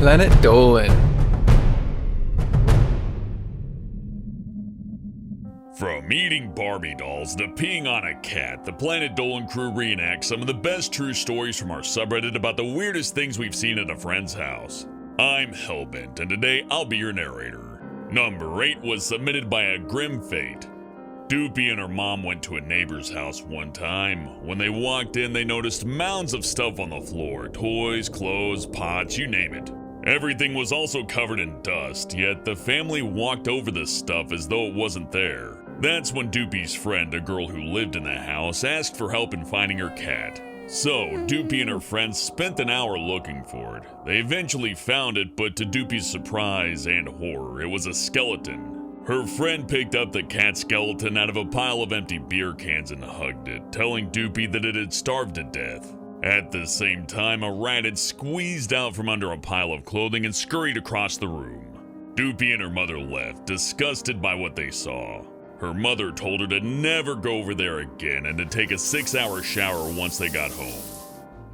Planet Dolan. From eating Barbie dolls to peeing on a cat, the Planet Dolan crew reenacts some of the best true stories from our subreddit about the weirdest things we've seen at a friend's house. I'm Hellbent, and today I'll be your narrator. Number 8 was submitted by a Grim Fate. Doopy and her mom went to a neighbor's house one time. When they walked in, they noticed mounds of stuff on the floor. Toys, clothes, pots, you name it. Everything was also covered in dust, yet the family walked over this stuff as though it wasn't there. That's when Doopy's friend, a girl who lived in the house, asked for help in finding her cat. So, Doopy and her friends spent an hour looking for it. They eventually found it, but to Doopy's surprise and horror, it was a skeleton. Her friend picked up the cat skeleton out of a pile of empty beer cans and hugged it, telling Doopy that it had starved to death. At the same time, a rat had squeezed out from under a pile of clothing and scurried across the room. Doopy and her mother left, disgusted by what they saw. Her mother told her to never go over there again and to take a 6-hour shower once they got home.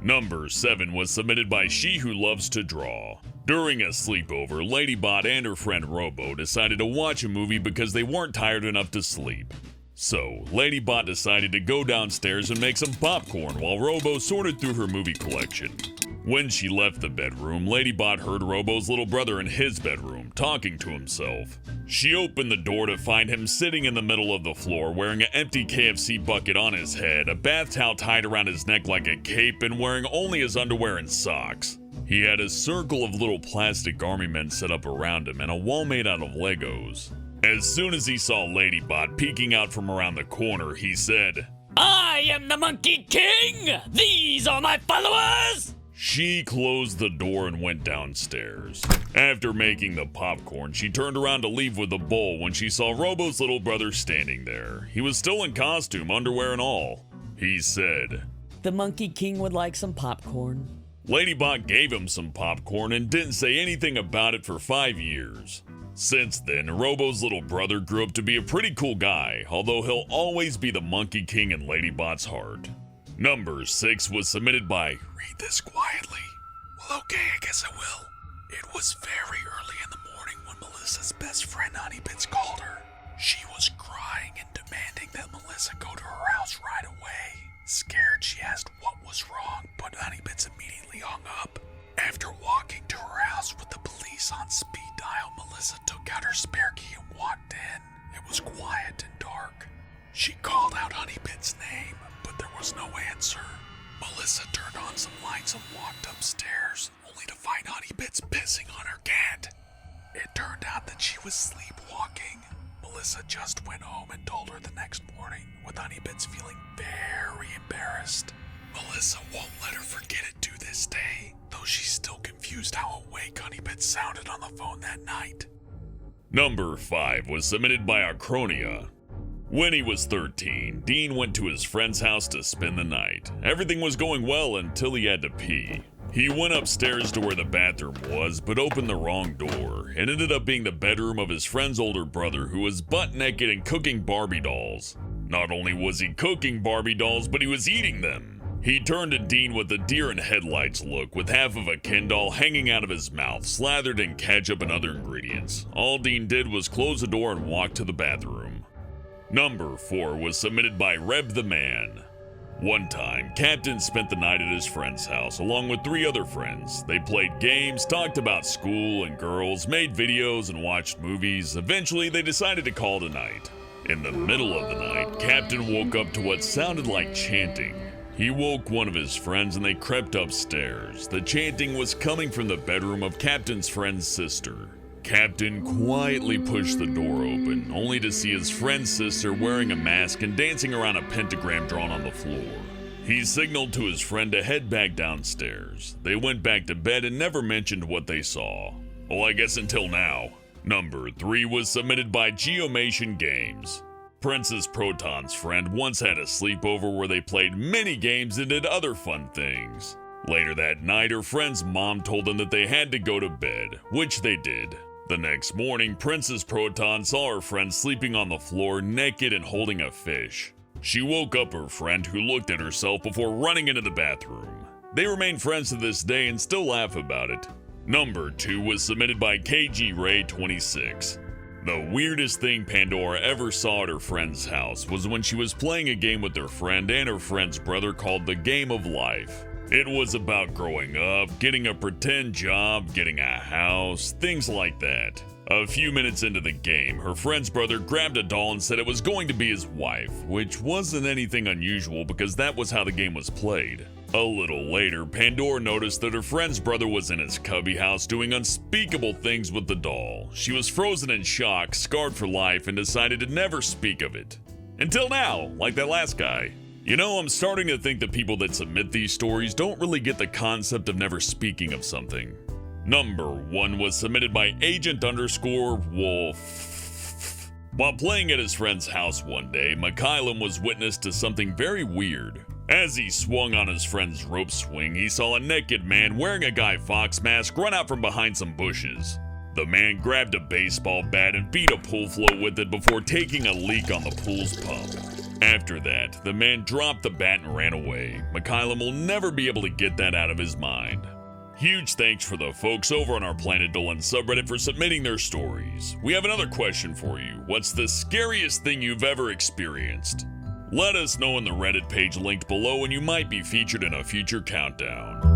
Number 7 was submitted by She Who Loves to Draw. During a sleepover, Ladybot and her friend Robo decided to watch a movie because they weren't tired enough to sleep. So, Ladybot decided to go downstairs and make some popcorn while Robo sorted through her movie collection. When she left the bedroom, Ladybot heard Robo's little brother in his bedroom, talking to himself. She opened the door to find him sitting in the middle of the floor wearing an empty KFC bucket on his head, a bath towel tied around his neck like a cape, and wearing only his underwear and socks. He had a circle of little plastic army men set up around him and a wall made out of Legos. As soon as he saw Ladybot peeking out from around the corner, he said, "I am the Monkey King! These are my followers!" She closed the door and went downstairs. After making the popcorn, she turned around to leave with the bowl when she saw Robo's little brother standing there. He was still in costume, underwear and all. He said, "The Monkey King would like some popcorn." Ladybot gave him some popcorn and didn't say anything about it for 5 years. Since then, Robo's little brother grew up to be a pretty cool guy, although he'll always be the Monkey King in Ladybot's heart. Number 6 was submitted by Read This Quietly. Well, okay, I guess I will. It was very early in the morning when Melissa's best friend Honeybits called her. She was crying and demanding that Melissa go to her house right away. Scared, she asked what was wrong, but Honeybits immediately hung up. After walking to her house with the police on speed dial, Melissa took out her spare key and walked in. It was quiet and dark. She called out Honeybits' name, but there was no answer. Melissa turned on some lights and walked upstairs, only to find Honeybits pissing on her cat. It turned out that she was sleepwalking. Melissa just went home and told her the next morning, with Honeybits feeling very embarrassed. Melissa won't let her forget it to this day, though she's still confused how awake Honeybits sounded on the phone that night. Number 5 was submitted by Acronia. When he was 13, Dean went to his friend's house to spend the night. Everything was going well until he had to pee. He went upstairs to where the bathroom was, but opened the wrong door. It ended up being the bedroom of his friend's older brother, who was butt naked and cooking Barbie dolls. Not only was he cooking Barbie dolls, but he was eating them. He turned to Dean with a deer in headlights look, with half of a Ken doll hanging out of his mouth, slathered in ketchup and other ingredients. All Dean did was close the door and walk to the bathroom. Number 4 was submitted by Reb the Man. One time, Captain spent the night at his friend's house along with 3 other friends. They played games, talked about school and girls, made videos, and watched movies. Eventually, they decided to call it a night. In the middle of the night, Captain woke up to what sounded like chanting. He woke one of his friends and they crept upstairs. The chanting was coming from the bedroom of Captain's friend's sister. Captain quietly pushed the door open, only to see his friend's sister wearing a mask and dancing around a pentagram drawn on the floor. He signaled to his friend to head back downstairs. They went back to bed and never mentioned what they saw. Well, I guess until now. Number 3 was submitted by Geomation Games. Princess Proton's friend once had a sleepover where they played mini games and did other fun things. Later that night, her friend's mom told them that they had to go to bed, which they did. The next morning, Princess Proton saw her friend sleeping on the floor, naked and holding a fish. She woke up her friend, who looked at herself before running into the bathroom. They remain friends to this day and still laugh about it. Number 2 was submitted by KG Ray 26. The weirdest thing Pandora ever saw at her friend's house was when she was playing a game with her friend and her friend's brother called The Game of Life. It was about growing up, getting a pretend job, getting a house, things like that. A few minutes into the game, her friend's brother grabbed a doll and said it was going to be his wife, which wasn't anything unusual because that was how the game was played. A little later, Pandora noticed that her friend's brother was in his cubby house doing unspeakable things with the doll. She was frozen in shock, scarred for life, and decided to never speak of it. Until now, like that last guy. You know, I'm starting to think that people that submit these stories don't really get the concept of never speaking of something. Number 1 was submitted by Agent_Wolf. While playing at his friend's house one day, Mikhailum was witness to something very weird. As he swung on his friend's rope swing, he saw a naked man wearing a Guy Fawkes mask run out from behind some bushes. The man grabbed a baseball bat and beat a pool float with it before taking a leak on the pool's pump. After that, the man dropped the bat and ran away. Mikhailum will never be able to get that out of his mind. Huge thanks for the folks over on our Planet Dolan subreddit for submitting their stories. We have another question for you. What's the scariest thing you've ever experienced? Let us know in the Reddit page linked below and you might be featured in a future countdown.